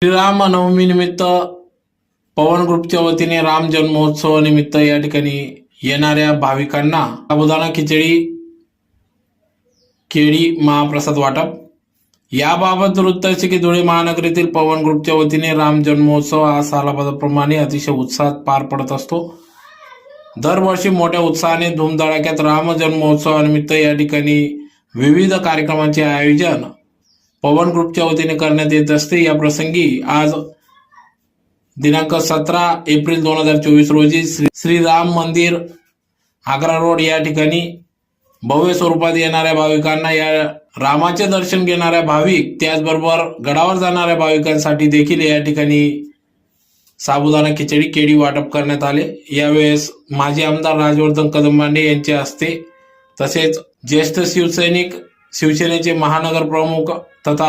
श्रीरामनवमी निमित्त पवन ग्रुपच्या वतीने राम जन्मोत्सव निमित्त या ठिकाणी येणाऱ्या भाविकांना साबुदाणा खिचडी केळी महाप्रसाद वाटप। याबाबत वृत्त असे की धुळे महानगरीतील पवन ग्रुपच्या वतीने राम जन्मोत्सव हा सालाबादप्रमाणे अतिशय उत्साहात पार पडत असतो। दरवर्षी मोठ्या उत्साहाने धूमधडाक्यात राम जन्मोत्सवानिमित्त या ठिकाणी विविध कार्यक्रमांचे आयोजन पवन ग्रुपच्या वतीने करण्यात येत असते। या प्रसंगी आज दिनांक 17 एप्रिल 2024 रोजी श्री राम मंदिर आग्रा रोड या ठिकाणी भव्य स्वरूपात येणाऱ्या भाविकांना, या रामाचे दर्शन घेणाऱ्या भाविक त्याचबरोबर गडावर जाणाऱ्या भाविकांसाठी देखील या ठिकाणी साबुदाणा खिचडी केळी वाटप करण्यात आले। यावेळेस माजी आमदार राजवर्धन कदमबांडे यांच्या हस्ते तसेच ज्येष्ठ शिवसैनिक, शिवसेनेचे महानगर प्रमुख तथा